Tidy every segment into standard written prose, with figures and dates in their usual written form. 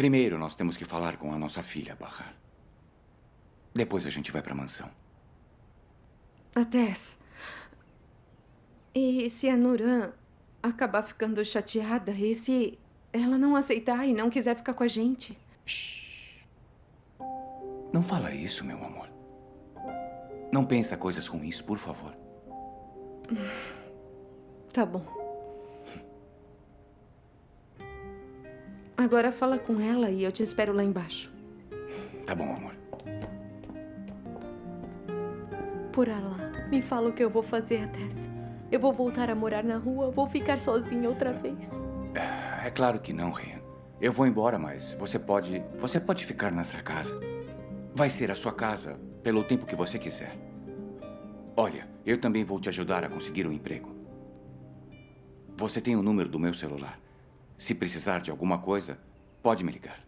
Primeiro, nós temos que falar com a nossa filha, Bahar. Depois a gente vai para a mansão. Tess, e se a Nuran acabar ficando chateada? E se ela não aceitar e não quiser ficar com a gente? Shhh. Não fala isso, meu amor. Não pensa coisas ruins, por favor. Tá bom. Agora fala com ela e eu te espero lá embaixo. Tá bom, amor. Por Allah, me fala o que eu vou fazer, Tess. Eu vou voltar a morar na rua? Vou ficar sozinha outra vez? É claro que não, Ryan. Eu vou embora, mas você pode ficar nessa casa. Vai ser a sua casa pelo tempo que você quiser. Olha, eu também vou te ajudar a conseguir um emprego. Você tem o número do meu celular. Se precisar de alguma coisa, pode me ligar.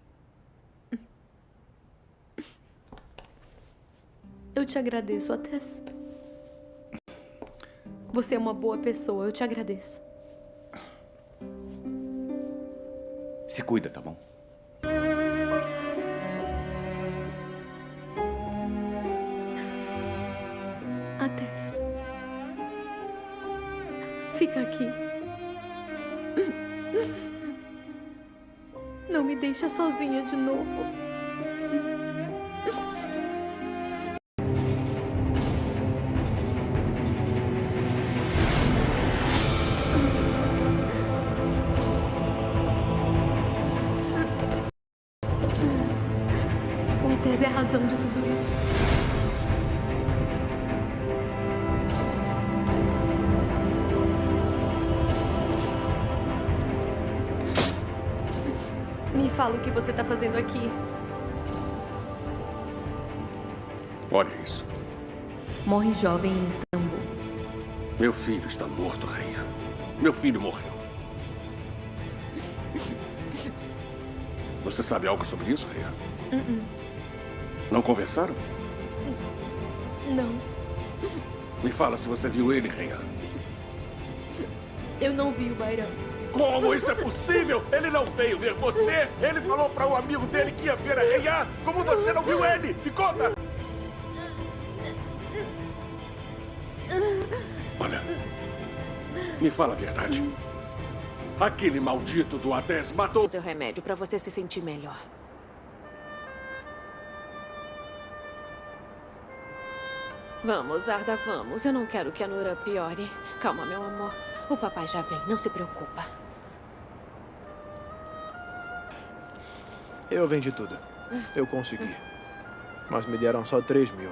Eu te agradeço, Tess. Você é uma boa pessoa, eu te agradeço. Se cuida, tá bom? Tess. Fica aqui. Não me deixa sozinha de novo. O Tess é a razão de tudo isso. Me fala o que você tá fazendo aqui. Olha isso. Morre jovem em Istambul. Meu filho está morto, rainha. Meu filho morreu. Você sabe algo sobre isso, rainha? Não conversaram? Não. Me fala se você viu ele, rainha. Eu não vi o Bayram. Como isso é possível? Ele não veio ver você. Ele falou para um amigo dele que ia ver a rainha. Como você não viu ele? Me conta. Olha, me fala a verdade. Aquele maldito do Atés matou... Seu remédio para você se sentir melhor. Vamos, Arda, vamos. Eu não quero que a Nura piore. Calma, meu amor. O papai já vem, não se preocupa. Eu vendi tudo. Eu consegui. Mas me deram só 3 mil.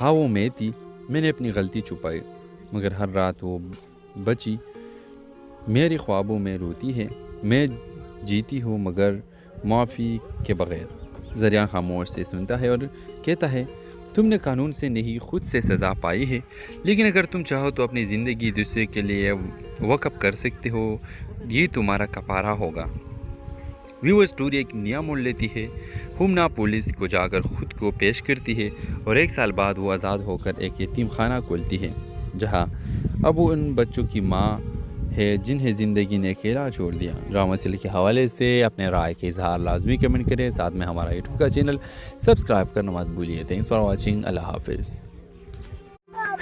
ہاں وہ میں تھی، میں نے اپنی غلطی چھپائی، مگر ہر رات وہ بچی میرے خوابوں میں روتی ہے، میں جیتی ہوں مگر معافی کے بغیر۔ زریان خاموش سے سنتا ہے اور کہتا ہے، تم نے قانون سے نہیں خود سے سزا پائی ہے، لیکن اگر تم چاہو تو اپنی زندگی دوسرے کے لیے وقف کر سکتے ہو، یہ تمہارا کفارہ ہوگا۔ ویو اسٹوری ایک نیا موڑ لیتی ہے۔ ہمنا پولیس کو جا کر خود کو پیش کرتی ہے اور 1 سال بعد وہ آزاد ہو کر ایک یتیم خانہ کھولتی ہے، جہاں اب وہ ان بچوں کی ماں ہے جنہیں زندگی نے اکیلا چھوڑ دیا۔ ڈرامہ سیریل کے حوالے سے اپنے رائے کے اظہار لازمی کمنٹ کریں، ساتھ میں ہمارا یوٹیوب کا چینل سبسکرائب کرنا مت بھولیے۔ تھینکس فار واچنگ، اللہ حافظ۔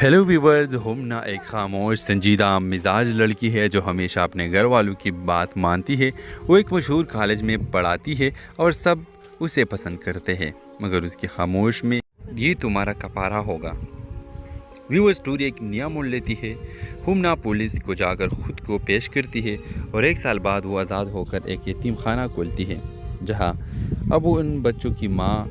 ہیلو ویورز، ہمنا ایک خاموش سنجیدہ مزاج لڑکی ہے جو ہمیشہ اپنے گھر والوں کی بات مانتی ہے۔ وہ ایک مشہور کالج میں پڑھاتی ہے اور سب اسے پسند کرتے ہیں، مگر اس کی خاموش میں یہ تمہارا کفارہ ہوگا۔ ویو اسٹوری ایک نیا موڑ لیتی ہے۔ ہمنا پولیس کو جا کر خود کو پیش کرتی ہے اور 1 سال بعد وہ آزاد ہو کر ایک یتیم خانہ کھولتی ہے، جہاں اب وہ ان بچوں کی ماں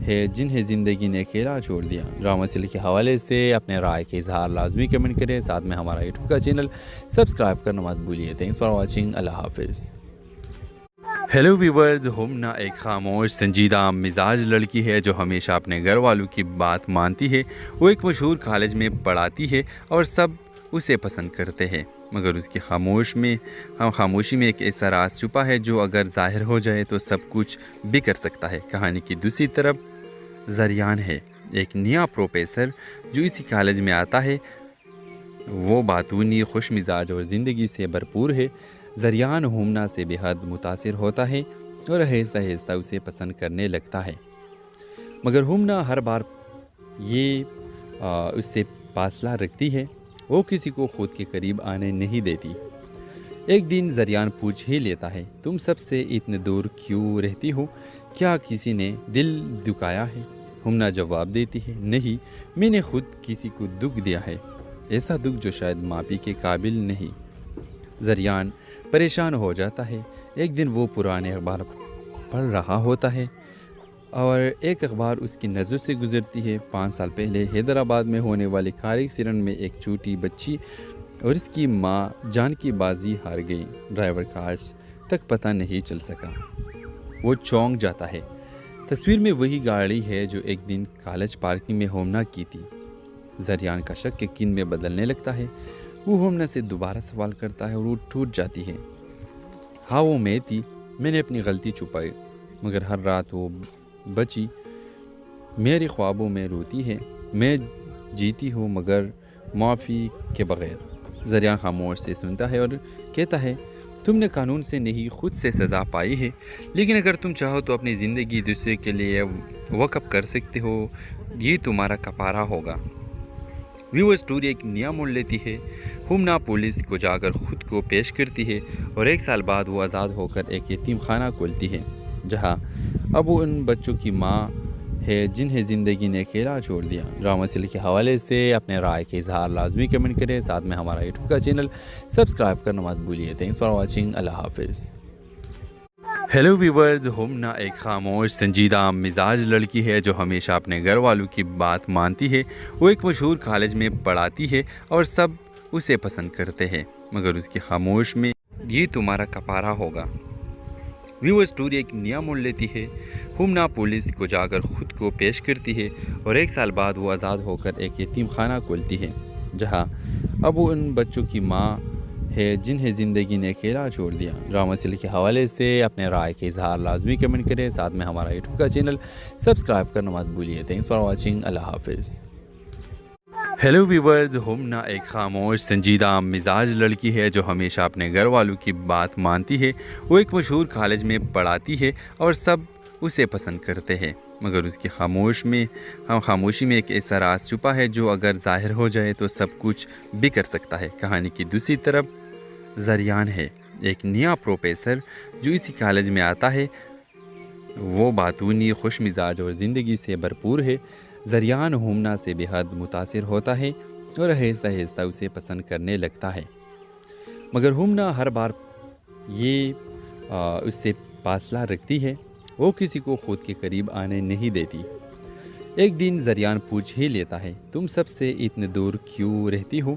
ہے جنہیں زندگی نے اکیلا چھوڑ دیا۔ ڈرامہ سیریل کے حوالے سے اپنے رائے کے اظہار لازمی کمنٹ کریں، ساتھ میں ہمارا یوٹیوب کا چینل سبسکرائب کرنا مت بھولیے۔ تھینکس فار واچنگ، اللہ حافظ۔ ہیلو ویورز، ہمنا ایک خاموش سنجیدہ مزاج لڑکی ہے جو ہمیشہ اپنے گھر والوں کی بات مانتی ہے۔ وہ ایک مشہور کالج میں پڑھاتی ہے اور سب اسے پسند کرتے ہیں، مگر اس کی خاموشی میں ایک ایسا راز چھپا ہے جو اگر ظاہر ہو جائے تو سب کچھ بھی کر سکتا ہے۔ کہانی کی دوسری طرف زریان ہے، ایک نیا پروفیسر جو اسی کالج میں آتا ہے۔ وہ باتونی، خوش مزاج اور زندگی سے بھرپور ہے۔ زریان ہمنا سے بے حد متاثر ہوتا ہے اور آہستہ آہستہ اسے پسند کرنے لگتا ہے، مگر ہمنا ہر بار یہ اس سے فاصلہ رکھتی ہے، وہ کسی کو خود کے قریب آنے نہیں دیتی۔ ایک دن زریان پوچھ ہی لیتا ہے، تم سب سے اتنے دور کیوں رہتی ہو؟ کیا کسی نے دل دکھایا ہے؟ ہمنا جواب دیتی ہے، نہیں، میں نے خود کسی کو دکھ دیا ہے، ایسا دکھ جو شاید معافی کے قابل نہیں۔ زریان پریشان ہو جاتا ہے۔ ایک دن وہ پرانے اخبار پڑھ رہا ہوتا ہے اور ایک اخبار اس کی نظر سے گزرتی ہے۔ 5 سال پہلے حیدرآباد میں ہونے والے کار ایکسیڈنٹ میں ایک چھوٹی بچی اور اس کی ماں جان کی بازی ہار گئی۔ ڈرائیور کا آج تک پتہ نہیں چل سکا۔ وہ چونک جاتا ہے۔ تصویر میں وہی گاڑی ہے جو ایک دن کالج پارکنگ میں ہمنا کی تھی۔ زریان کا شک یقین میں بدلنے لگتا ہے۔ وہ ہمنا سے دوبارہ سوال کرتا ہے اور وہ ٹوٹ جاتی ہے۔ ہاں وہ میں تھی، میں نے اپنی غلطی چھپائی، مگر ہر رات وہ بچی میرے خوابوں میں روتی ہے، میں جیتی ہوں مگر معافی کے بغیر۔ زریان خاموش سے سنتا ہے اور کہتا ہے، تم نے قانون سے نہیں خود سے سزا پائی ہے، لیکن اگر تم چاہو تو اپنی زندگی دوسرے کے لیے وقف کر سکتے ہو، یہ تمہارا کفارہ ہوگا۔ ویو اسٹوری ایک نیا موڑ لیتی ہے۔ ہمنا پولیس کو جا کر خود کو پیش کرتی ہے اور 1 سال بعد وہ آزاد ہو کر ایک یتیم خانہ کھولتی ہے، جہاں اب وہ ان بچوں کی ماں ہے جنہیں زندگی نے اکیلا چھوڑ دیا۔ ڈرامہ سیریل کے حوالے سے اپنے رائے کے اظہار لازمی کمنٹ کریں، ساتھ میں ہمارا یوٹیوب کا چینل سبسکرائب کرنا مت بھولیے۔ تھینکس فار واچنگ، اللہ حافظ۔ ہیلو ویورز، ہمنا ایک خاموش سنجیدہ مزاج لڑکی ہے جو ہمیشہ اپنے گھر والوں کی بات مانتی ہے۔ وہ ایک مشہور کالج میں پڑھاتی ہے اور سب اسے پسند کرتے ہیں، مگر اس کی خاموش میں یہ تمہارا کفارہ ہوگا۔ ویو اسٹوری ایک نیا موڑ لیتی ہے۔ ہمنا پولیس کو جا کر خود کو پیش کرتی ہے اور 1 سال بعد وہ آزاد ہو کر ایک یتیم خانہ کھولتی ہے، جہاں اب وہ ان بچوں کی ماں ہے جنہیں زندگی نے اکیلا چھوڑ دیا۔ ڈرامہ سیریل کے حوالے سے اپنے رائے کے اظہار لازمی کمنٹ کریں، ساتھ میں ہمارا یوٹیوب کا چینل سبسکرائب کرنا مت بھولیے۔ تھینکس فار واچنگ، اللہ حافظ۔ ہیلو ویورز، ہمنا ایک خاموش سنجیدہ مزاج لڑکی ہے جو ہمیشہ اپنے گھر والوں کی بات مانتی ہے۔ وہ ایک مشہور کالج میں پڑھاتی ہے اور سب اسے پسند کرتے ہیں، مگر اس کی خاموشی میں ایک ایسا راز چھپا ہے جو اگر ظاہر ہو جائے تو سب کچھ بھی کر سکتا ہے۔ کہانی کی دوسری طرف زریان ہے، ایک نیا پروفیسر جو اسی کالج میں آتا ہے۔ وہ باتونی، خوش مزاج اور زندگی سے بھرپور ہے۔ زریان ہمنا سے بے حد متاثر ہوتا ہے اور آہستہ آہستہ اسے پسند کرنے لگتا ہے، مگر ہمنا ہر بار یہ اس سے فاصلہ رکھتی ہے، وہ کسی کو خود کے قریب آنے نہیں دیتی۔ ایک دن زریان پوچھ ہی لیتا ہے، تم سب سے اتنے دور کیوں رہتی ہو؟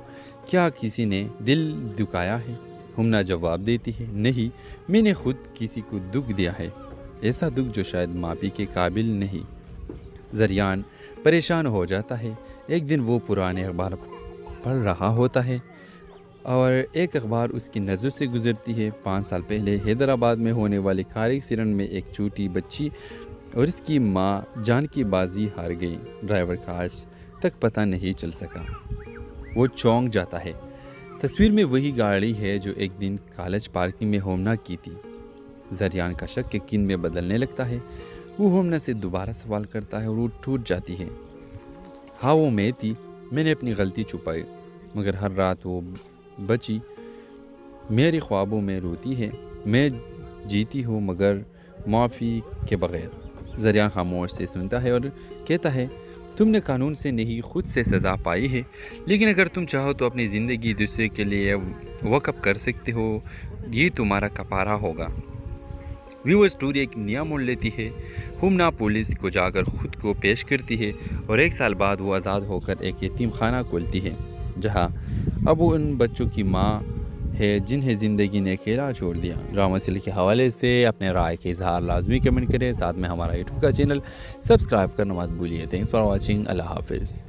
کیا کسی نے دل دکھایا ہے؟ ہمنا جواب دیتی ہے، نہیں، میں نے خود کسی کو دکھ دیا ہے، ایسا دکھ جو شاید معافی کے قابل نہیں۔ زریان پریشان ہو جاتا ہے۔ ایک دن وہ پرانے اخبار پڑھ رہا ہوتا ہے اور ایک اخبار اس کی نظر سے گزرتی ہے۔ 5 سال پہلے حیدرآباد میں ہونے والے کار ایکسیڈنٹ میں ایک چھوٹی بچی اور اس کی ماں جان کی بازی ہار گئی۔ ڈرائیور کا آج تک پتہ نہیں چل سکا۔ وہ چونک جاتا ہے۔ تصویر میں وہی گاڑی ہے جو ایک دن کالج پارکنگ میں ہومنا کی تھی۔ زریان کا شک یقین میں بدلنے لگتا ہے۔ وہ ہومنا سے دوبارہ سوال کرتا ہے اور وہ ٹوٹ جاتی ہے۔ ہاں، وہ میں تھی، میں نے اپنی غلطی چھپائی، مگر ہر رات وہ بچی میرے خوابوں میں روتی ہے، میں جیتی ہوں مگر معافی کے بغیر۔ زریان خاموش سے سنتا ہے اور کہتا ہے، تم نے قانون سے نہیں خود سے سزا پائی ہے، لیکن اگر تم چاہو تو اپنی زندگی دوسرے کے لیے وقف کر سکتے ہو، یہ تمہارا کفارہ ہوگا۔ ویو اسٹوری ایک نیا موڑ لیتی ہے۔ ہومنا پولیس کو جا کر خود کو پیش کرتی ہے اور 1 سال بعد وہ آزاد ہو کر ایک یتیم خانہ کھولتی ہے، جہاں اب وہ ان بچوں کی ماں ہے جنہیں زندگی نے اکیلا چھوڑ دیا۔ ڈرامہ سیریل کے حوالے سے اپنے رائے کے اظہار لازمی کمنٹ کریں، ساتھ میں ہمارا یوٹیوب کا چینل سبسکرائب کرنا مت بھولیے۔ تھینکس فار واچنگ، اللہ حافظ۔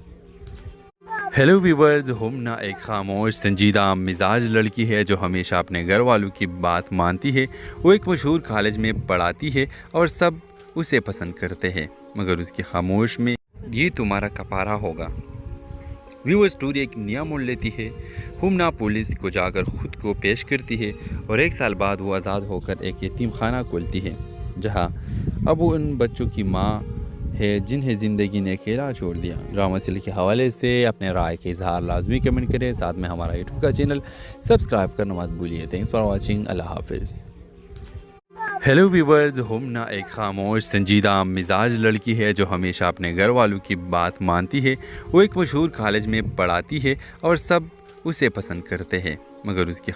ہیلو ویورز، ہومنا ایک خاموش سنجیدہ مزاج لڑکی ہے جو ہمیشہ اپنے گھر والوں کی بات مانتی ہے۔ وہ ایک مشہور کالج میں پڑھاتی ہے اور سب اسے پسند کرتے ہیں، مگر اس کی خاموش میں یہ تمہارا کفارہ ہوگا۔ ویو اسٹوری ایک نیا موڑ لیتی ہے۔ ہومنا پولیس کو جا کر خود کو پیش کرتی ہے اور 1 سال بعد وہ آزاد ہو کر ایک یتیم خانہ کھولتی ہے، جہاں اب وہ ان بچوں کی ماں ہے جنہیں زندگی نے اکیلا چھوڑ دیا۔ ڈرامہ سیریل کے حوالے سے اپنے رائے کے اظہار لازمی کمنٹ کریں، ساتھ میں ہمارا یوٹیوب کا چینل سبسکرائب کرنا مت بھولیے۔ تھینکس فار واچنگ، اللہ حافظ۔ ہیلو ویورز، ہومنا ایک خاموش سنجیدہ مزاج لڑکی ہے جو ہمیشہ اپنے گھر والوں کی بات مانتی ہے۔ وہ ایک مشہور کالج میں پڑھاتی ہے اور سب اسے پسند کرتے ہیں، مگر اس کی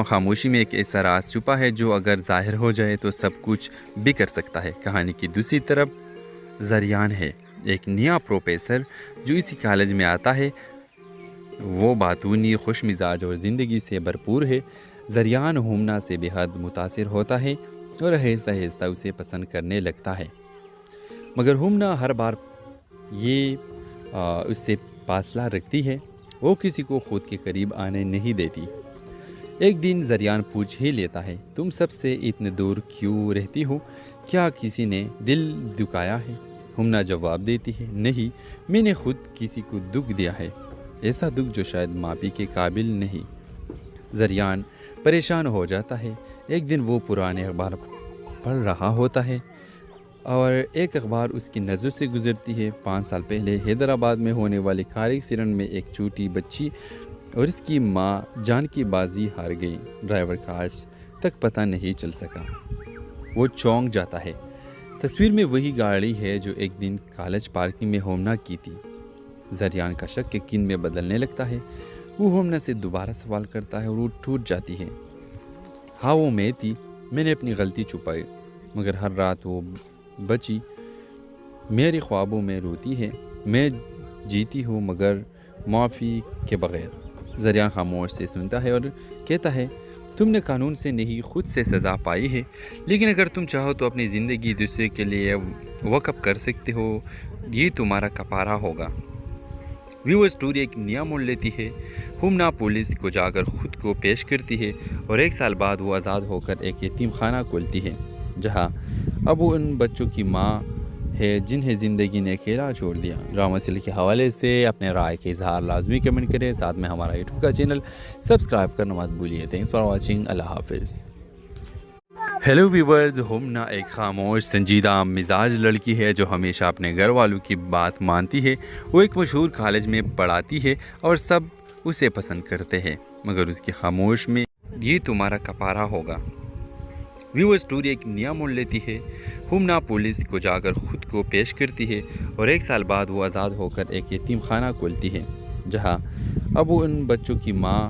خاموشی میں ایک ایسا راز چھپا ہے جو اگر ظاہر ہو جائے تو سب کچھ بھی کر سکتا ہے۔ کہانی کی دوسری طرف زریان ہے، ایک نیا پروفیسر جو اسی کالج میں آتا ہے۔ وہ باتونی، خوش مزاج اور زندگی سے بھرپور ہے۔ زریان ہومنا سے بے حد متاثر ہوتا ہے اور آہستہ آہستہ اسے پسند کرنے لگتا ہے، مگر ہومنا ہر بار یہ اس سے فاصلہ رکھتی ہے۔ وہ کسی کو خود کے قریب آنے نہیں دیتی۔ ایک دن زریان پوچھ ہی لیتا ہے، تم سب سے اتنے دور کیوں رہتی ہو؟ کیا کسی نے دل دکھایا ہے؟ ہومنا جواب دیتی ہے، نہیں، میں نے خود کسی کو دکھ دیا ہے، ایسا دکھ جو شاید معافی کے قابل نہیں۔ زریان پریشان ہو جاتا ہے۔ ایک دن وہ پرانے اخبار پڑھ رہا ہوتا ہے اور ایک اخبار اس کی نظر سے گزرتی ہے۔ 5 سال پہلے حیدرآباد میں ہونے والے کار ایکسیڈنٹ میں ایک چھوٹی بچی اور اس کی ماں جان کی بازی ہار گئی۔ ڈرائیور کا آج تک پتہ نہیں چل سکا۔ وہ چونک جاتا ہے۔ تصویر میں وہی گاڑی ہے جو ایک دن کالج پارکنگ میں ہومنا کی تھی۔ زریان کا شک یقین میں بدلنے لگتا ہے۔ وہ ہومنا سے دوبارہ سوال کرتا ہے اور وہ ٹوٹ جاتی ہے۔ ہاں، وہ میں تھی، میں نے اپنی غلطی چھپائی، مگر ہر رات وہ بچی میرے خوابوں میں روتی ہے، میں جیتی ہوں مگر معافی کے بغیر۔ زریان خاموش سے سنتا ہے اور کہتا ہے، تم نے قانون سے نہیں خود سے سزا پائی ہے، لیکن اگر تم چاہو تو اپنی زندگی دوسرے کے لیے وقف کر سکتے ہو، یہ تمہارا کفارہ ہوگا۔ ویو اسٹوری ایک نیا موڑ لیتی ہے۔ ہومنا پولیس کو جا کر خود کو پیش کرتی ہے اور 1 سال بعد وہ آزاد ہو کر ایک یتیم خانہ کھولتی ہے، جہاں اب وہ ان بچوں کی ماں ہے جنہیں زندگی نے اکیلا چھوڑ دیا۔ ڈرامہ سیریل کے حوالے سے اپنے رائے کے اظہار لازمی کمنٹ کریں، ساتھ میں ہمارا یوٹیوب کا چینل سبسکرائب کرنا مت بھولیے۔ تھینکس فار واچنگ، اللہ حافظ۔ ہیلو ویورز، ہومنا ایک خاموش سنجیدہ مزاج لڑکی ہے جو ہمیشہ اپنے گھر والوں کی بات مانتی ہے۔ وہ ایک مشہور کالج میں پڑھاتی ہے اور سب اسے پسند کرتے ہیں، مگر اس کی خاموش میں یہ تمہارا کفارہ ہوگا۔ ویو اسٹوری ایک نیا موڑ لیتی ہے۔ ہومنا پولیس کو جا کر خود کو پیش کرتی ہے اور 1 سال بعد وہ آزاد ہو کر ایک یتیم خانہ کھولتی ہے، جہاں اب وہ ان بچوں کی ماں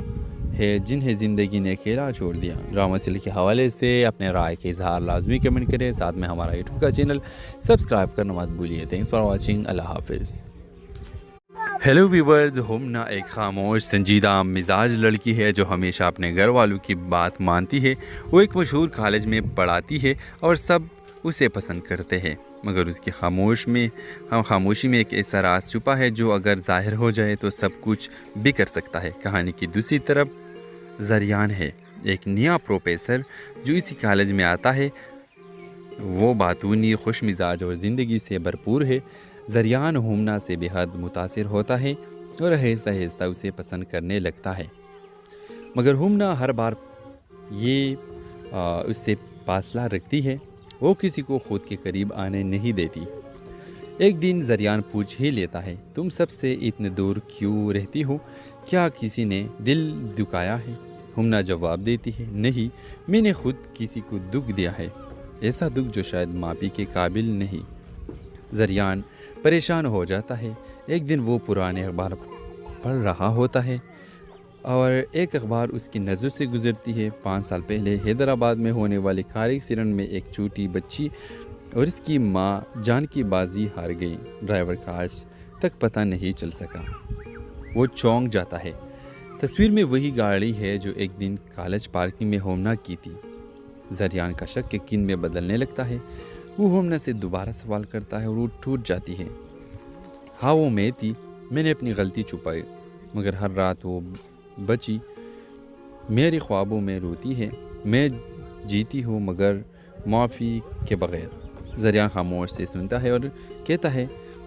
ہے جنہیں زندگی نے اکیلا چھوڑ دیا۔ ڈرامہ سیریل کے حوالے سے اپنے رائے کے اظہار لازمی کمنٹ کریں، ساتھ میں ہمارا یوٹیوب کا چینل سبسکرائب کرنا مت بھولیے۔ تھینکس فار واچنگ، اللہ حافظ۔ ہیلو ویورز، ہومنا ایک خاموش سنجیدہ مزاج لڑکی ہے جو ہمیشہ اپنے گھر والوں کی بات مانتی ہے۔ وہ ایک مشہور کالج میں پڑھاتی ہے اور سب اسے پسند کرتے ہیں، مگر اس کی خاموشی میں ایک ایسا راز چھپا ہے جو اگر ظاہر ہو جائے تو سب کچھ بگڑ سکتا ہے۔ کہانی کی دوسری طرف زریان ہے، ایک نیا پروفیسر جو اسی کالج میں آتا ہے۔ وہ باتونی، خوش مزاج اور زندگی سے بھرپور ہے۔ زریان ہومنا سے بے حد متاثر ہوتا ہے اور آہستہ آہستہ اسے پسند کرنے لگتا ہے، مگر ہومنا ہر بار یہ اس سے فاصلہ رکھتی ہے۔ وہ کسی کو خود کے قریب آنے نہیں دیتی۔ ایک دن زریان پوچھ ہی لیتا ہے، تم سب سے اتنے دور کیوں رہتی ہو؟ کیا کسی نے دل دکھایا ہے؟ ہومنا جواب دیتی ہے، نہیں، میں نے خود کسی کو دکھ دیا ہے، ایسا دکھ جو شاید معافی کے قابل نہیں۔ زریان پریشان ہو جاتا ہے۔ ایک دن وہ پرانے اخبار پڑھ رہا ہوتا ہے اور ایک اخبار اس کی نظر سے گزرتی ہے۔ 5 سال پہلے حیدرآباد میں ہونے والے کار ایکسیڈنٹ میں ایک چھوٹی بچی اور اس کی ماں جان کی بازی ہار گئی۔ ڈرائیور کا آج تک پتہ نہیں چل سکا۔ وہ چونک جاتا ہے۔ تصویر میں وہی گاڑی ہے جو ایک دن کالج پارکنگ میں ہومنا کی تھی۔ زریان کا شک یقین میں بدلنے لگتا ہے۔ وہ ہومنا سے دوبارہ سوال کرتا ہے اور وہ ٹوٹ جاتی ہے۔ ہاں، وہ میں تھی، میں نے اپنی غلطی چھپائی، مگر ہر رات وہ بچی میرے خوابوں میں روتی ہے۔ میں جیتی ہوں مگر معافی کے بغیر۔ زریان خاموش سے سنتا ہے اور کہتا ہے،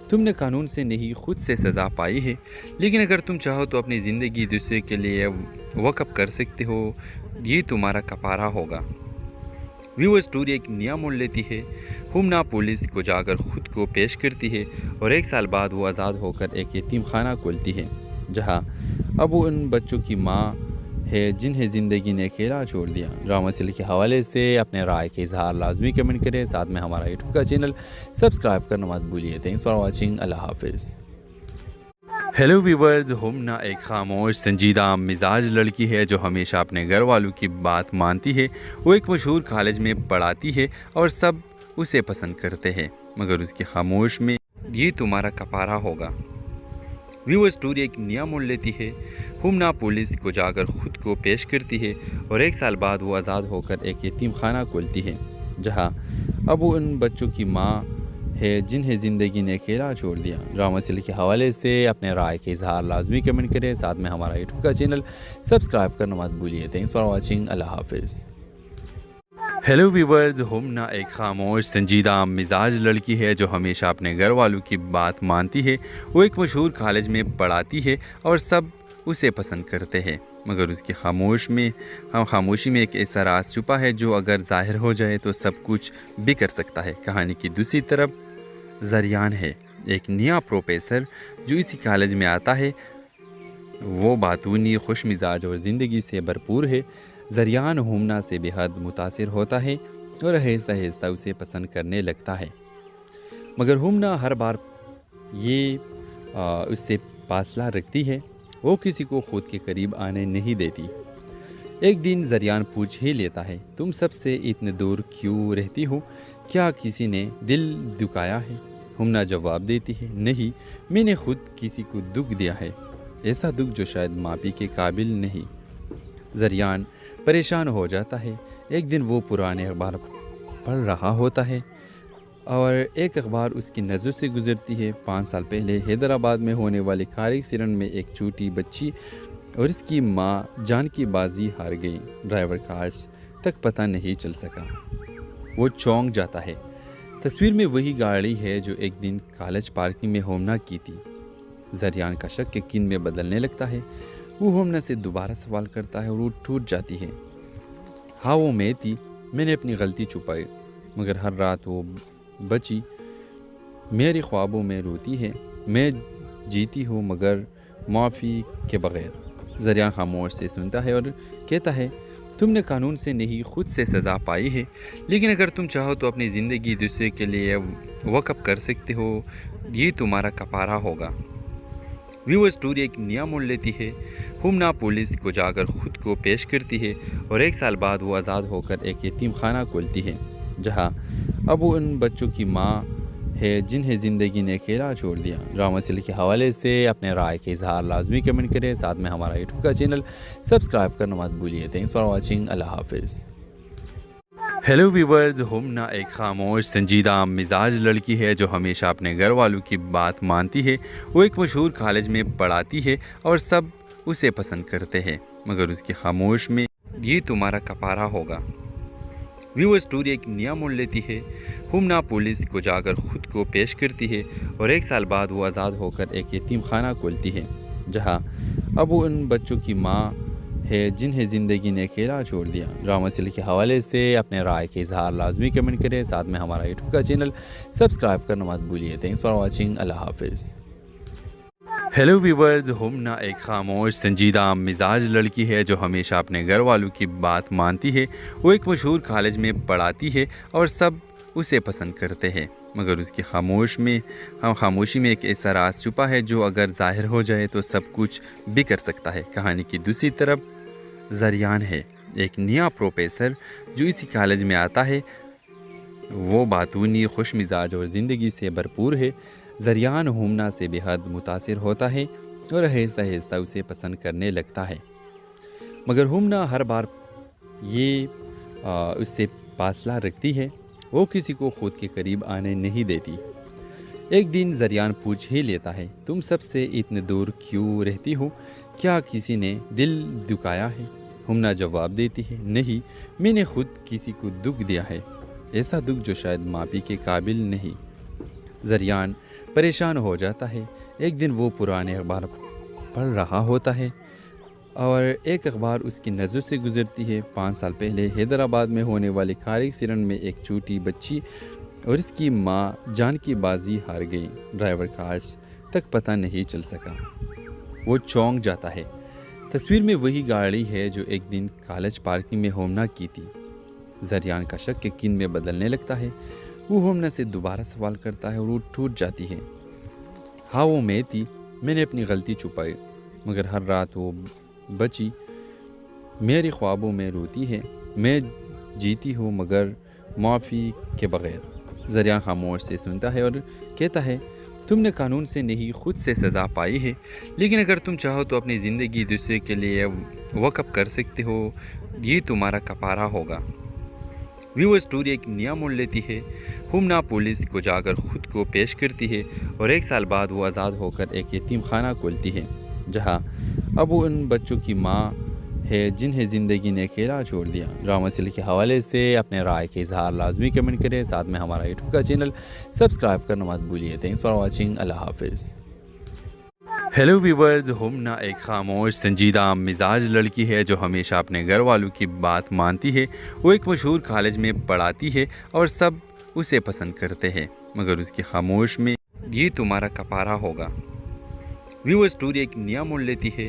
تم نے قانون سے نہیں خود سے سزا پائی ہے، لیکن اگر تم چاہو تو اپنی زندگی دوسرے کے لیے وقف کر سکتے ہو، یہ تمہارا کفارہ ہوگا۔ وہ اسٹوری ایک نیا موڑ لیتی ہے۔ ہومنا پولیس کو جا کر خود کو پیش کرتی ہے اور 1 سال بعد وہ آزاد ہو کر ایک یتیم خانہ کھولتی ہے، جہاں اب وہ ان بچوں کی ماں ہے جنہیں زندگی نے اکیلا چھوڑ دیا۔ ڈرامہ سیریل کے حوالے سے اپنے رائے کے اظہار لازمی کمنٹ کریں، ساتھ میں ہمارا یوٹیوب کا چینل سبسکرائب کرنا مت بھولیے۔ تھینکس فار واچنگ، اللہ حافظ۔ ہیلو ویورز، ہومنا ایک خاموش سنجیدہ مزاج لڑکی ہے جو ہمیشہ اپنے گھر والوں کی بات مانتی ہے۔ وہ ایک مشہور کالج میں پڑھاتی ہے اور سب اسے پسند کرتے ہیں، مگر اس کی خاموش میں یہ تمہارا کفارہ ہوگا۔ وہ اسٹوری ایک نیا موڑ لیتی ہے۔ ہومنا پولیس کو جا کر خود کو پیش کرتی ہے اور 1 سال بعد وہ آزاد ہو کر ایک یتیم خانہ کھولتی ہے، جہاں اب وہ ان بچوں کی ماں ہے جنہیں زندگی نے اکیلا چھوڑ دیا۔ ڈرامہ سیریل کے حوالے سے اپنے رائے کے اظہار لازمی کمنٹ کریں، ساتھ میں ہمارا یوٹیوب کا چینل سبسکرائب کرنا مت بھولیے۔ تھینکس فار واچنگ، اللہ حافظ۔ ہیلو ویورز، ہومنا ایک خاموش سنجیدہ مزاج لڑکی ہے جو ہمیشہ اپنے گھر والوں کی بات مانتی ہے۔ وہ ایک مشہور کالج میں پڑھاتی ہے اور سب اسے پسند کرتے ہیں، مگر اس کی خاموشی میں ایک ایسا راز چھپا ہے جو اگر ظاہر ہو جائے تو سب کچھ بگڑ سکتا ہے۔ کہانی کی دوسری طرف زریان ہے، ایک نیا پروفیسر جو اسی کالج میں آتا ہے۔ وہ باتونی، خوش مزاج اور زندگی سے بھرپور ہے۔ زریان ہومنا سے بے حد متاثر ہوتا ہے اور آہستہ آہستہ اسے پسند کرنے لگتا ہے، مگر ہومنا ہر بار یہ اس سے فاصلہ رکھتی ہے۔ وہ کسی کو خود کے قریب آنے نہیں دیتی۔ ایک دن زریان پوچھ ہی لیتا ہے، تم سب سے اتنے دور کیوں رہتی ہو؟ کیا کسی نے دل دکھایا ہے؟ ہومنا جواب دیتی ہے، نہیں، میں نے خود کسی کو دکھ دیا ہے، ایسا دکھ جو شاید معافی کے قابل نہیں۔ زریان پریشان ہو جاتا ہے۔ ایک دن وہ پرانے اخبار پڑھ رہا ہوتا ہے اور ایک اخبار اس کی نظر سے گزرتی ہے۔ 5 سال پہلے حیدرآباد میں ہونے والے کار ایکسیڈنٹ میں ایک چھوٹی بچی اور اس کی ماں جان کی بازی ہار گئی۔ ڈرائیور کا آج تک پتہ نہیں چل سکا۔ وہ چونک جاتا ہے۔ تصویر میں وہی گاڑی ہے جو ایک دن کالج پارکنگ میں ہومنا کی تھی۔ زریان کا شک یقین میں بدلنے لگتا ہے۔ وہ ہومنا سے دوبارہ سوال کرتا ہے اور وہ ٹوٹ جاتی ہے۔ ہاں، وہ میں تھی، میں نے اپنی غلطی چھپائی، مگر ہر رات وہ بچی میرے خوابوں میں روتی ہے۔ میں جیتی ہوں مگر معافی کے بغیر۔ زریان خاموش سے سنتا ہے اور کہتا ہے، تم نے قانون سے نہیں خود سے سزا پائی ہے، لیکن اگر تم چاہو تو اپنی زندگی دوسرے کے لیے وقف کر سکتے ہو، یہ تمہارا کفارہ ہوگا۔ وہ اسٹوری ایک نیا موڑ لیتی ہے۔ ہمنا پولیس کو جا کر خود کو پیش کرتی ہے اور 1 سال بعد وہ آزاد ہو کر ایک یتیم خانہ کھولتی ہے، جہاں اب وہ ان بچوں کی ماں ہے جنہیں زندگی نے اکیلا چھوڑ دیا۔ ڈرامہ سیریل کے حوالے سے اپنے رائے کے اظہار لازمی کمنٹ کریں، ساتھ میں ہمارا یوٹیوب کا چینل سبسکرائب کرنا مت بھولیے۔ تھینکس فار واچنگ، اللہ حافظ۔ ہیلو ویورز، ہمنا ایک خاموش سنجیدہ مزاج لڑکی ہے جو ہمیشہ اپنے گھر والوں کی بات مانتی ہے۔ وہ ایک مشہور کالج میں پڑھاتی ہے اور سب اسے پسند کرتے ہیں، مگر اس کی خاموش میں یہ تمہارا کپارہ ہوگا۔ وہ اسٹوری ایک نیا موڑ لیتی ہے۔ ہمنا پولیس کو جا کر خود کو پیش کرتی ہے اور 1 سال بعد وہ آزاد ہو کر ایک یتیم خانہ کھولتی ہے، جہاں اب وہ ان بچوں کی ماں ہے جنہیں زندگی نے اکیلا چھوڑ دیا۔ ڈرامہ سیریل کے حوالے سے اپنے رائے کے اظہار لازمی کمنٹ کریں، ساتھ میں ہمارا یوٹیوب کا چینل سبسکرائب کرنا مت بھولیے۔ تھینکس فار واچنگ، اللہ حافظ۔ ہیلو ویورز، ہمنا ایک خاموش سنجیدہ مزاج لڑکی ہے جو ہمیشہ اپنے گھر والوں کی بات مانتی ہے۔ وہ ایک مشہور کالج میں پڑھاتی ہے اور سب اسے پسند کرتے ہیں، مگر اس کی خاموشی میں ایک ایسا راز چھپا ہے جو اگر ظاہر ہو جائے تو سب کچھ بگڑ سکتا ہے۔ کہانی کی دوسری طرف زریان ہے، ایک نیا پروفیسر جو اسی کالج میں آتا ہے۔ وہ باتونی، خوش مزاج اور زندگی سے بھرپور ہے۔ زریان ہمنا سے بے حد متاثر ہوتا ہے اور آہستہ آہستہ اسے پسند کرنے لگتا ہے، مگر ہمنا ہر بار یہ اس سے فاصلہ رکھتی ہے۔ وہ کسی کو خود کے قریب آنے نہیں دیتی۔ ایک دن زریان پوچھ ہی لیتا ہے، تم سب سے اتنے دور کیوں رہتی ہو؟ کیا کسی نے دل دکھایا ہے؟ ہمنا جواب دیتی ہے، نہیں، میں نے خود کسی کو دکھ دیا ہے، ایسا دکھ جو شاید معافی کے قابل نہیں۔ زریان پریشان ہو جاتا ہے۔ ایک دن وہ پرانے اخبار پڑھ رہا ہوتا ہے اور ایک اخبار اس کی نظر سے گزرتی ہے۔ 5 سال پہلے حیدرآباد میں ہونے والے کار ایکسیڈنٹ میں ایک چھوٹی بچی اور اس کی ماں جان کی بازی ہار گئی۔ ڈرائیور کا آج تک پتہ نہیں چل سکا۔ وہ چونک جاتا ہے۔ تصویر میں وہی گاڑی ہے جو ایک دن کالج پارکنگ میں ہمنا کی تھی۔ زریان کا شک یقین میں بدلنے لگتا ہے۔ وہ ہمنا سے دوبارہ سوال کرتا ہے اور وہ ٹوٹ جاتی ہے۔ ہاں، وہ میں تھی، میں نے اپنی غلطی چھپائی، مگر ہر رات وہ بچی میرے خوابوں میں روتی ہے۔ میں جیتی ہوں مگر معافی کے بغیر۔ زریان خاموش سے سنتا ہے اور کہتا ہے، تم نے قانون سے نہیں خود سے سزا پائی ہے، لیکن اگر تم چاہو تو اپنی زندگی دوسرے کے لیے وقف کر سکتے ہو، یہ تمہارا کپارہ ہوگا۔ وہ اسٹوری ایک نیا موڑ لیتی ہے۔ ہمنا پولیس کو جا کر خود کو پیش کرتی ہے اور 1 سال بعد وہ آزاد ہو کر ایک یتیم خانہ کھولتی ہے، جہاں اب وہ ان بچوں کی ماں ہے جنہیں زندگی نے اکیلا چھوڑ دیا۔ ڈرامہ سیریل کے حوالے سے اپنے رائے کے اظہار لازمی کمنٹ کریں، ساتھ میں ہمارا یوٹیوب کا چینل سبسکرائب کرنا مت بھولیے۔ تھینکس فار واچنگ، اللہ حافظ۔ ہیلو ویورز، ہمنا ایک خاموش سنجیدہ مزاج لڑکی ہے جو ہمیشہ اپنے گھر والوں کی بات مانتی ہے۔ وہ ایک مشہور کالج میں پڑھاتی ہے اور سب اسے پسند کرتے ہیں، مگر اس کی خاموش میں یہ تمہارا کپارہ ہوگا۔ وہ اسٹوری ایک نیا موڑ لیتی ہے۔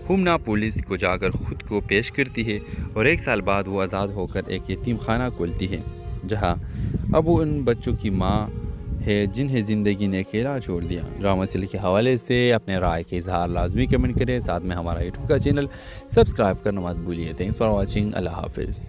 ہمنا پولیس کو جا کر خود کو پیش کرتی ہے اور 1 سال بعد وہ آزاد ہو کر ایک یتیم خانہ کھولتی ہے، جہاں اب وہ ان بچوں کی ماں ہے جنہیں زندگی نے اکیلا چھوڑ دیا۔ ڈرامہ سیریل کے حوالے سے اپنے رائے کے اظہار لازمی کمنٹ کریں، ساتھ میں ہمارا یوٹیوب کا چینل سبسکرائب کرنا مت بھولیے۔ تھینکس فار واچنگ، اللہ حافظ۔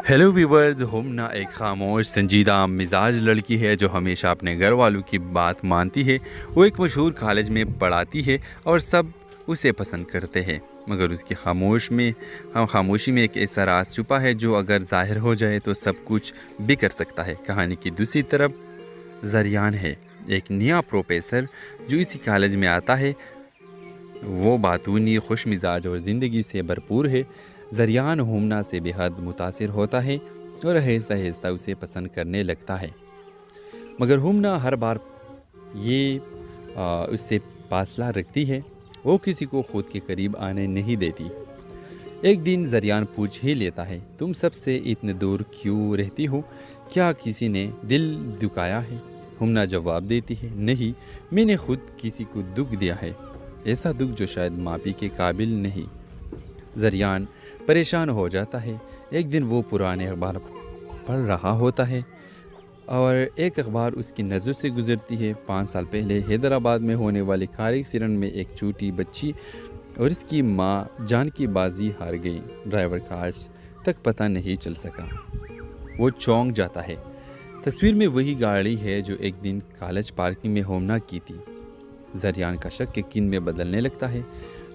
ہیلو ویورز، ہمنا ایک خاموش سنجیدہ مزاج لڑکی ہے جو ہمیشہ اپنے گھر والوں کی بات مانتی ہے۔ وہ ایک مشہور کالج میں پڑھاتی ہے اور سب اسے پسند کرتے ہیں، مگر اس کی خاموشی میں ایک ایسا راز چھپا ہے جو اگر ظاہر ہو جائے تو سب کچھ بگڑ سکتا ہے۔ کہانی کی دوسری طرف زریان ہے، ایک نیا پروفیسر جو اسی کالج میں آتا ہے۔ وہ باتونی، خوش مزاج اور زندگی سے بھرپور ہے۔ زریان ہمنا سے بے حد متاثر ہوتا ہے اور آہستہ آہستہ اسے پسند کرنے لگتا ہے، مگر ہمنا ہر بار یہ اس سے فاصلہ رکھتی ہے۔ وہ کسی کو خود کے قریب آنے نہیں دیتی۔ ایک دن زریان پوچھ ہی لیتا ہے، تم سب سے اتنے دور کیوں رہتی ہو؟ کیا کسی نے دل دکھایا ہے؟ ہمنا جواب دیتی ہے، نہیں، میں نے خود کسی کو دکھ دیا ہے، ایسا دکھ جو شاید معافی کے قابل نہیں۔ زریان پریشان ہو جاتا ہے۔ ایک دن وہ پرانے اخبار پڑھ رہا ہوتا ہے اور ایک اخبار اس کی نظر سے گزرتی ہے۔ 5 سال پہلے حیدرآباد میں ہونے والے کار ایکسیڈنٹ میں ایک چھوٹی بچی اور اس کی ماں جان کی بازی ہار گئی۔ ڈرائیور کا آج تک پتہ نہیں چل سکا۔ وہ چونک جاتا ہے۔ تصویر میں وہی گاڑی ہے جو ایک دن کالج پارکنگ میں ہومنا کی تھی۔ زریان کا شک یقین میں بدلنے لگتا ہے۔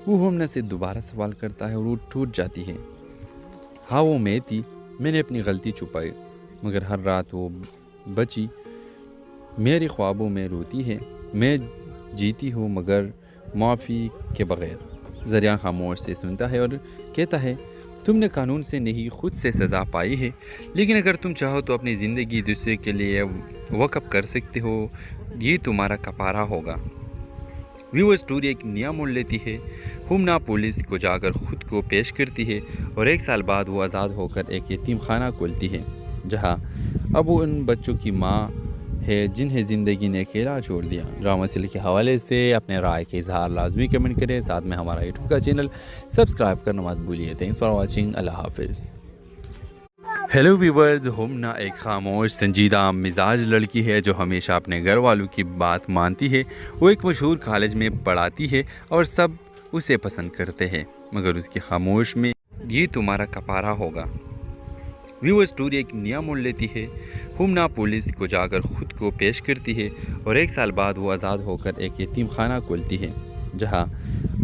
وہ ہومنا سے دوبارہ سوال کرتا ہے اور وہ ٹوٹ جاتی ہے۔ ہاں وہ میں تھی، میں نے اپنی غلطی چھپائی، مگر ہر رات وہ بچی میرے خوابوں میں روتی ہے۔ میں جیتی ہوں مگر معافی کے بغیر۔ زریان خاموش سے سنتا ہے اور کہتا ہے، تم نے قانون سے نہیں خود سے سزا پائی ہے، لیکن اگر تم چاہو تو اپنی زندگی دوسرے کے لیے وقف کر سکتے ہو۔ یہ تمہارا کفارہ ہوگا۔ وہ اسٹوری ایک نیا موڑ لیتی ہے۔ ہومنا پولیس کو جا کر خود کو پیش کرتی ہے اور 1 سال بعد وہ آزاد ہو کر ایک یتیم خانہ کھولتی ہے، جہاں اب وہ ان بچوں کی ماں ہے جنہیں زندگی نے اکیلا چھوڑ دیا۔ ڈرامہ سیریل کے حوالے سے اپنے رائے کے اظہار لازمی کمنٹ کریں، ساتھ میں ہمارا یوٹیوب کا چینل سبسکرائب کرنا مت بھولیے۔ Thanks for watching. اللہ حافظ۔ ہیلو ویورز، ہومنا ایک خاموش سنجیدہ مزاج لڑکی ہے جو ہمیشہ اپنے گھر والوں کی بات مانتی ہے۔ وہ ایک مشہور کالج میں پڑھاتی ہے اور سب اسے پسند کرتے ہیں، مگر اس کی خاموش میں یہ تمہارا کفارہ ہوگا۔ وہ اسٹوری ایک نیا موڑ لیتی ہے۔ ہومنا پولیس کو جا کر خود کو پیش کرتی ہے اور 1 سال بعد وہ آزاد ہو کر ایک یتیم خانہ کھولتی ہے، جہاں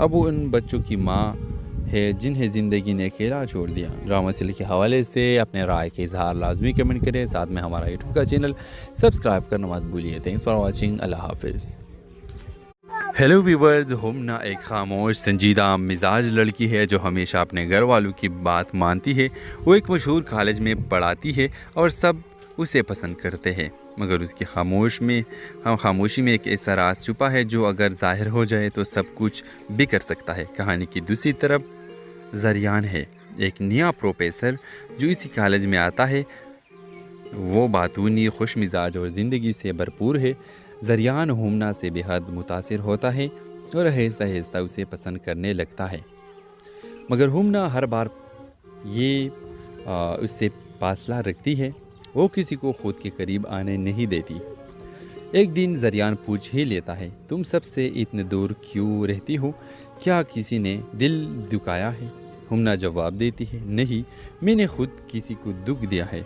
اب وہ ان بچوں کی ماں ہے جنہیں زندگی نے اکیلا چھوڑ دیا۔ ڈرامہ سیریل کے حوالے سے اپنے رائے کے اظہار لازمی کمنٹ کریں، ساتھ میں ہمارا یوٹیوب کا چینل سبسکرائب کرنا مت بھولیے۔ Thanks for watching. اللہ حافظ۔ ہیلو ویورز، ہومنا ایک خاموش سنجیدہ مزاج لڑکی ہے جو ہمیشہ اپنے گھر والوں کی بات مانتی ہے۔ وہ ایک مشہور کالج میں پڑھاتی ہے اور سب اسے پسند کرتے ہیں، مگر اس کی خاموشی میں ایک ایسا راز چھپا ہے جو اگر ظاہر ہو جائے تو سب کچھ بھی کر سکتا ہے۔ کہانی کی دوسری طرف زریان ہے، ایک نیا پروفیسر جو اسی کالج میں آتا ہے۔ وہ باتونی، خوش مزاج اور زندگی سے بھرپور ہے۔ زریان ہومنا سے بے حد متاثر ہوتا ہے اور آہستہ آہستہ اسے پسند کرنے لگتا ہے، مگر ہومنا ہر بار یہ اس سے فاصلہ رکھتی ہے۔ وہ کسی کو خود کے قریب آنے نہیں دیتی۔ ایک دن زریان پوچھ ہی لیتا ہے، تم سب سے اتنے دور کیوں رہتی ہو؟ کیا کسی نے دل دکھایا ہے؟ ہومنا جواب دیتی ہے، نہیں، میں نے خود کسی کو دکھ دیا ہے،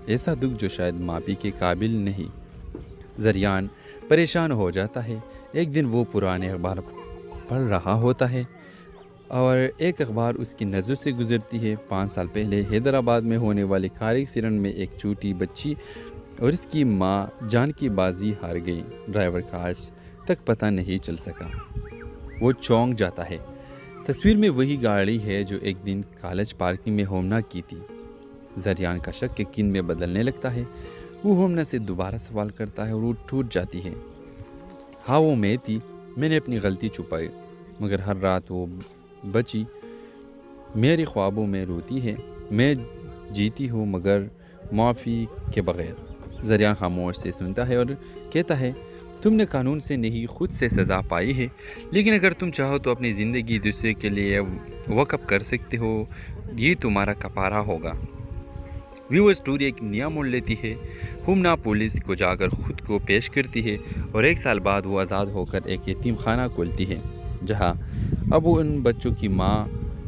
ایسا دکھ جو شاید معافی کے قابل نہیں۔ زریان پریشان ہو جاتا ہے۔ ایک دن وہ پرانے اخبار پڑھ رہا ہوتا ہے اور ایک اخبار اس کی نظر سے گزرتی ہے۔ 5 سال پہلے حیدرآباد میں ہونے والے کار ایکسیڈنٹ میں ایک چھوٹی بچی اور اس کی ماں جان کی بازی ہار گئی۔ ڈرائیور کا آج تک پتہ نہیں چل سکا۔ وہ چونک جاتا ہے۔ تصویر میں وہی گاڑی ہے جو ایک دن کالج پارکنگ میں ہومنا کی تھی۔ زریان کا شک یقین میں بدلنے لگتا ہے۔ وہ ہومنا سے دوبارہ سوال کرتا ہے اور وہ ٹوٹ جاتی ہے۔ ہاں وہ میں تھی، میں نے اپنی غلطی چھپائی، مگر ہر رات وہ بچی میرے خوابوں میں روتی ہے۔ میں جیتی ہوں مگر معافی کے بغیر۔ زریان خاموش سے سنتا ہے اور کہتا ہے، تم نے قانون سے نہیں خود سے سزا پائی ہے، لیکن اگر تم چاہو تو اپنی زندگی دوسرے کے لیے وقف کر سکتے ہو۔ یہ تمہارا کفارہ ہوگا۔ وہ اسٹوری ایک نیا موڑ لیتی ہے۔ ہومنا پولیس کو جا کر خود کو پیش کرتی ہے اور 1 سال بعد وہ آزاد ہو کر ایک یتیم خانہ کھولتی ہے، جہاں اب وہ ان بچوں کی ماں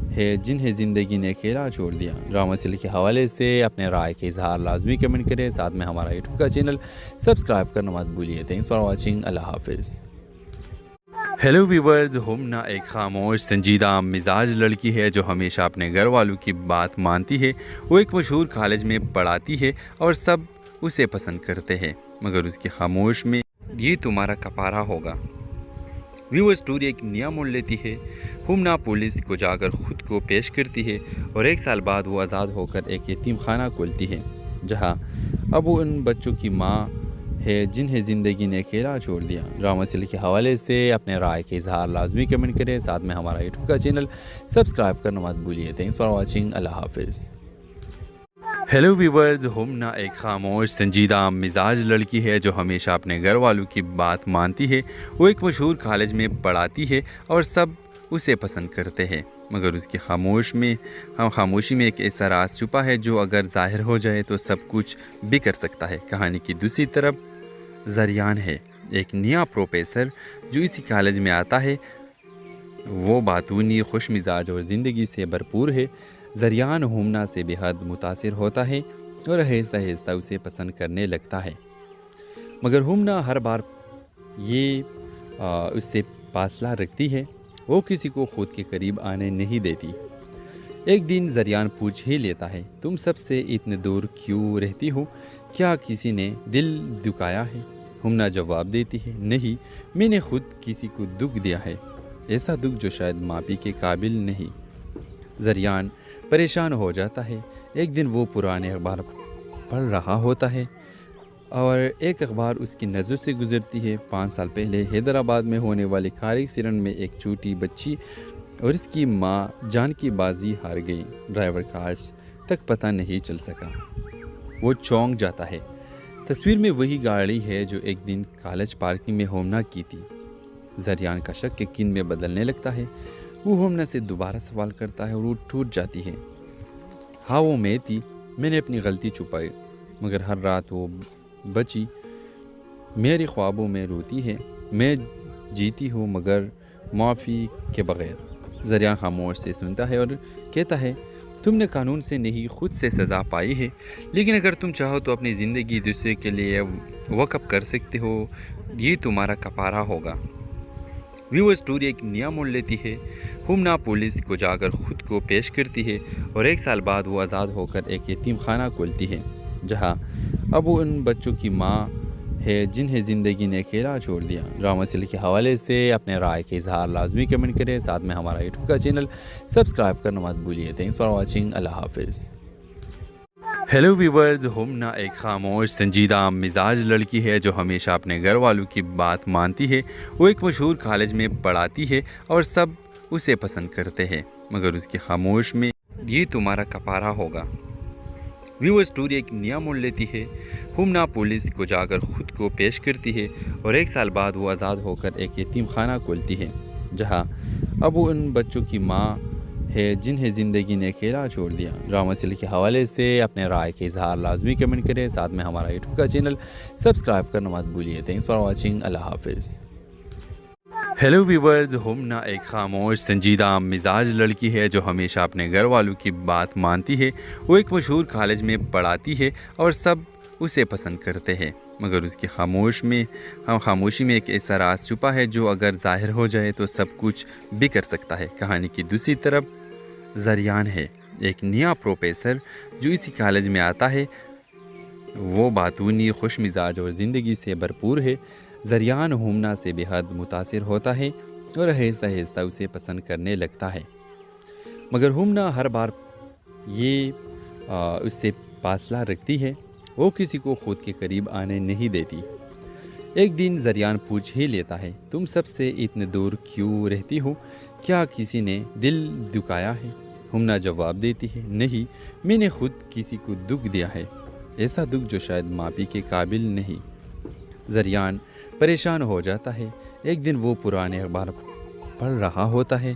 ہے جنہیں زندگی نے اکیلا چھوڑ دیا۔ ڈرامہ سیریل کے حوالے سے اپنے رائے کے اظہار لازمی کمنٹ کریں، ساتھ میں ہمارا یوٹیوب کا چینل سبسکرائب کرنا مت بھولیے۔ Thanks for watching. اللہ حافظ۔ ہیلو ویورز، ہومنا ایک خاموش سنجیدہ مزاج لڑکی ہے جو ہمیشہ اپنے گھر والوں کی بات مانتی ہے۔ وہ ایک مشہور کالج میں پڑھاتی ہے اور سب اسے پسند کرتے ہیں، مگر اس کی خاموش میں یہ تمہارا کفارہ ہوگا۔ وہ اسٹوری ایک نیا موڑ لیتی ہے۔ ہومنا پولیس کو جا کر خود کو پیش کرتی ہے اور 1 سال بعد وہ آزاد ہو کر ایک یتیم خانہ کھولتی ہے، جہاں اب وہ ان بچوں کی ماں ہے جنہیں زندگی نے اکیلا چھوڑ دیا۔ ڈرامہ سیریل کے حوالے سے اپنے رائے کے اظہار لازمی کمنٹ کریں، ساتھ میں ہمارا یوٹیوب کا چینل سبسکرائب کرنا مت بھولیے۔ Thanks for watching. اللہ حافظ۔ ہیلو ویورز، ہومنا ایک خاموش سنجیدہ مزاج لڑکی ہے جو ہمیشہ اپنے گھر والوں کی بات مانتی ہے۔ وہ ایک مشہور کالج میں پڑھاتی ہے اور سب اسے پسند کرتے ہیں، مگر اس کی خاموشی میں ایک ایسا راز چھپا ہے جو اگر ظاہر ہو جائے تو سب کچھ بگڑ سکتا ہے۔ کہانی کی دوسری طرف زریان ہے، ایک نیا پروفیسر جو اسی کالج میں آتا ہے۔ وہ باتونی، خوش مزاج اور زندگی سے بھرپور ہے۔ زریان ہومنا سے بے حد متاثر ہوتا ہے اور آہستہ آہستہ اسے پسند کرنے لگتا ہے، مگر ہومنا ہر بار یہ اس سے فاصلہ رکھتی ہے، وہ کسی کو خود کے قریب آنے نہیں دیتی۔ ایک دن زریان پوچھ ہی لیتا ہے، تم سب سے اتنے دور کیوں رہتی ہو؟ کیا کسی نے دل دکھایا ہے؟ ہومنا جواب دیتی ہے، نہیں، میں نے خود کسی کو دکھ دیا ہے، ایسا دکھ جو شاید معافی کے قابل نہیں۔ زریان پریشان ہو جاتا ہے۔ ایک دن وہ پرانے اخبار پڑھ رہا ہوتا ہے اور ایک اخبار اس کی نظر سے گزرتی ہے۔ 5 سال پہلے حیدرآباد میں ہونے والے کار ایکسیڈنٹ میں ایک چھوٹی بچی اور اس کی ماں جان کی بازی ہار گئی۔ ڈرائیور کا آج تک پتہ نہیں چل سکا۔ وہ چونک جاتا ہے۔ تصویر میں وہی گاڑی ہے جو ایک دن کالج پارکنگ میں ہومنا کی تھی۔ زریان کا شک یقین میں بدلنے لگتا ہے۔ وہ ہومنا سے دوبارہ سوال کرتا ہے اور وہ ٹوٹ جاتی ہے۔ ہاں، وہ میں تھی، میں نے اپنی غلطی چھپائی، مگر ہر رات وہ بچی میرے خوابوں میں روتی ہے۔ میں جیتی ہوں مگر معافی کے بغیر۔ زریان خاموش سے سنتا ہے اور کہتا ہے، تم نے قانون سے نہیں خود سے سزا پائی ہے، لیکن اگر تم چاہو تو اپنی زندگی دوسرے کے لیے وقف کر سکتے ہو، یہ تمہارا کفارہ ہوگا۔ وہ اسٹوری ایک نیا موڑ لیتی ہے۔ ہومنا پولیس کو جا کر خود کو پیش کرتی ہے اور 1 سال بعد وہ آزاد ہو کر ایک یتیم خانہ کھولتی ہے، جہاں اب وہ ان بچوں کی ماں ہے جنہیں زندگی نے اکیلا چھوڑ دیا۔ ڈرامہ سیریل کے حوالے سے اپنے رائے کے اظہار لازمی کمنٹ کریں، ساتھ میں ہمارا یوٹیوب کا چینل سبسکرائب کرنا مت بھولیے۔ تھینکس فار واچنگ، اللہ حافظ۔ ہیلو ویورز، ہومنا ایک خاموش، سنجیدہ مزاج لڑکی ہے جو ہمیشہ اپنے گھر والوں کی بات مانتی ہے۔ وہ ایک مشہور کالج میں پڑھاتی ہے اور سب اسے پسند کرتے ہیں، مگر اس کی خاموش میں یہ تمہارا کفارہ ہوگا۔ وہ اسٹوری ایک نیا موڑ لیتی ہے۔ ہومنا پولیس کو جا کر خود کو پیش کرتی ہے اور 1 سال بعد وہ آزاد ہو کر ایک یتیم خانہ کھولتی ہے، جہاں اب وہ ان بچوں کی ماں ہے جنہیں زندگی نے اکیلا چھوڑ دیا۔ ڈرامہ سیریل کے حوالے سے اپنے رائے کے اظہار لازمی کمنٹ کریں، ساتھ میں ہمارا یوٹیوب کا چینل سبسکرائب کرنا مت بھولیے۔ تھینکس فار واچنگ، اللہ حافظ۔ ہیلو ویورز، ہومنا ایک خاموش، سنجیدہ مزاج لڑکی ہے جو ہمیشہ اپنے گھر والوں کی بات مانتی ہے۔ وہ ایک مشہور کالج میں پڑھاتی ہے اور سب اسے پسند کرتے ہیں، مگر اس کی خاموش میں یہ تمہارا کفارہ ہوگا۔ وہ اسٹوری ایک نیا موڑ لیتی ہے۔ ہومنا پولیس کو جا کر خود کو پیش کرتی ہے اور 1 سال بعد وہ آزاد ہو کر ایک یتیم خانہ کھولتی ہے، جہاں اب وہ ان بچوں کی ماں ہے جنہیں زندگی نے اکیلا چھوڑ دیا۔ ڈرامہ سیریل کے حوالے سے اپنے رائے کے اظہار لازمی کمنٹ کریں، ساتھ میں ہمارا یوٹیوب کا چینل سبسکرائب کرنا مت بھولیے۔ تھینکس فار واچنگ، اللہ حافظ۔ ہیلو ویورز، ہومنا ایک خاموش، سنجیدہ مزاج لڑکی ہے جو ہمیشہ اپنے گھر والوں کی بات مانتی ہے۔ وہ ایک مشہور کالج میں پڑھاتی ہے اور سب اسے پسند کرتے ہیں، مگر اس کی خاموشی میں ایک ایسا راز چھپا ہے جو اگر ظاہر ہو جائے تو سب کچھ بگڑ سکتا ہے۔ کہانی کی دوسری طرف زریان ہے، ایک نیا پروفیسر جو اسی کالج میں آتا ہے۔ وہ باتونی، خوش مزاج اور زندگی سے بھرپور ہے۔ زریان ہومنا سے بے حد متاثر ہوتا ہے اور آہستہ آہستہ اسے پسند کرنے لگتا ہے، مگر ہومنا ہر بار یہ اس سے فاصلہ رکھتی ہے، وہ کسی کو خود کے قریب آنے نہیں دیتی۔ ایک دن زریان پوچھ ہی لیتا ہے، تم سب سے اتنے دور کیوں رہتی ہو؟ کیا کسی نے دل دکھایا ہے؟ ہومنا جواب دیتی ہے، نہیں، میں نے خود کسی کو دکھ دیا ہے، ایسا دکھ جو شاید معافی کے قابل نہیں۔ زریان پریشان ہو جاتا ہے۔ ایک دن وہ پرانے اخبار پڑھ رہا ہوتا ہے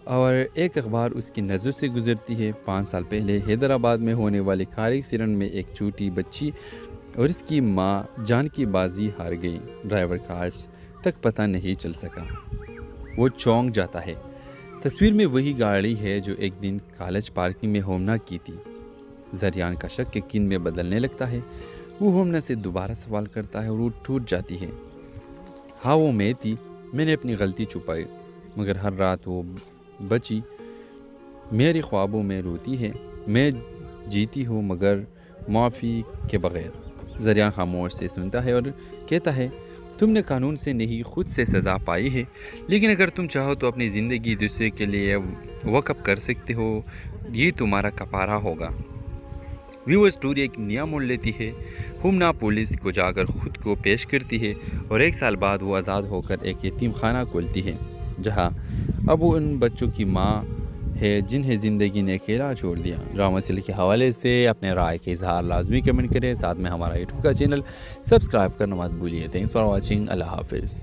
اور ایک اخبار اس کی نظر سے گزرتی ہے۔ 5 سال پہلے حیدرآباد میں ہونے والے کار ایکسیڈنٹ میں ایک چھوٹی بچی اور اس کی ماں جان کی بازی ہار گئی۔ ڈرائیور کا آج تک پتہ نہیں چل سکا۔ وہ چونک جاتا ہے۔ تصویر میں وہی گاڑی ہے جو ایک دن کالج پارکنگ میں ہومنا کی تھی۔ زریان کا شک یقین میں بدلنے لگتا ہے۔ وہ ہومنا سے دوبارہ سوال کرتا ہے اور وہ ٹوٹ جاتی ہے۔ ہاں، وہ میں تھی، میں نے اپنی غلطی چھپائی، مگر ہر رات وہ بچی میرے خوابوں میں روتی ہے۔ میں جیتی ہوں مگر معافی کے بغیر۔ زریان خاموش سے سنتا ہے اور کہتا ہے، تم نے قانون سے نہیں خود سے سزا پائی ہے، لیکن اگر تم چاہو تو اپنی زندگی دوسرے کے لیے وقف کر سکتے ہو، یہ تمہارا کفارہ ہوگا۔ وہ اسٹوری ایک نیا موڑ لیتی ہے۔ ہومنا پولیس کو جا کر خود کو پیش کرتی ہے اور 1 سال بعد وہ آزاد ہو کر ایک یتیم خانہ کھولتی ہے، جہاں اب وہ ان بچوں کی ماں ہے جنہیں زندگی نے اکیلا چھوڑ دیا۔ ڈرامہ سیریل کے حوالے سے اپنے رائے کے اظہار لازمی کمنٹ کریں، ساتھ میں ہمارا یوٹیوب کا چینل سبسکرائب کرنا مت بھولیے۔ تھینکس فار واچنگ، اللہ حافظ۔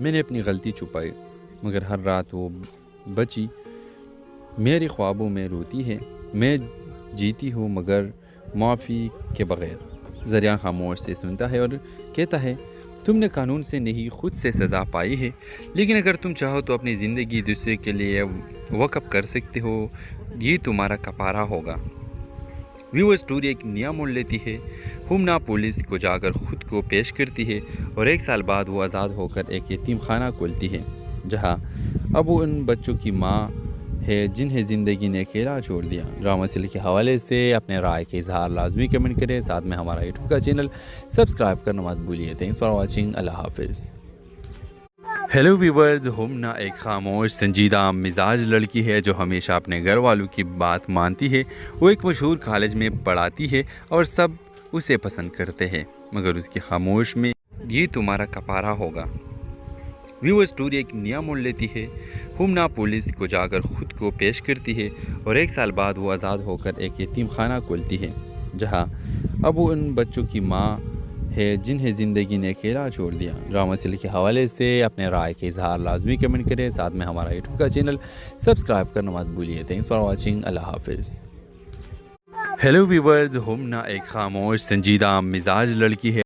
میں نے اپنی غلطی چھپائی، مگر ہر رات وہ بچی میرے خوابوں میں روتی ہے۔ میں جیتی ہوں مگر معافی کے بغیر۔ زریان خاموش سے سنتا ہے اور کہتا ہے، تم نے قانون سے نہیں خود سے سزا پائی ہے، لیکن اگر تم چاہو تو اپنی زندگی دوسرے کے لیے وقف کر سکتے ہو، یہ تمہارا کفارہ ہوگا۔ ویو اسٹوری ایک نیا موڑ لیتی ہے۔ ہمنا پولیس کو جا کر خود کو پیش کرتی ہے اور 1 سال بعد وہ آزاد ہو کر ایک یتیم خانہ کھولتی ہے، جہاں اب وہ ان بچوں کی ماں ہے جنہیں زندگی نے اکیلا چھوڑ دیا۔ ڈرامہ سیریل کے حوالے سے اپنے رائے کے اظہار لازمی کمنٹ کریں، ساتھ میں ہمارا یوٹیوب کا چینل سبسکرائب کرنا مت بھولیے۔ تھینکس فار واچنگ، اللہ حافظ۔ ہیلو ویورز، ہمنا ایک خاموش سنجیدہ مزاج لڑکی ہے جو ہمیشہ اپنے گھر والوں کی بات مانتی ہے۔ وہ ایک مشہور کالج میں پڑھاتی ہے اور سب اسے پسند کرتے ہیں، مگر اس کی خاموش میں یہ تمہارا کفارہ ہوگا۔ ویو اسٹوری ایک نیا موڑ لیتی ہے۔ ہمنا پولیس کو جا کر خود کو پیش کرتی ہے اور 1 سال بعد وہ آزاد ہو کر ایک یتیم خانہ کھولتی ہے، جہاں اب وہ ان بچوں کی ماں ہے جنہیں زندگی نے اکیلا چھوڑ دیا۔ ڈرامہ سیریل کے حوالے سے اپنے رائے کے اظہار لازمی کمنٹ کریں، ساتھ میں ہمارا یوٹیوب کا چینل سبسکرائب کرنا مت بھولیے۔ تھینکس فار واچنگ، اللہ حافظ۔ ہیلو ویورز، ہمنا ایک خاموش سنجیدہ مزاج لڑکی ہے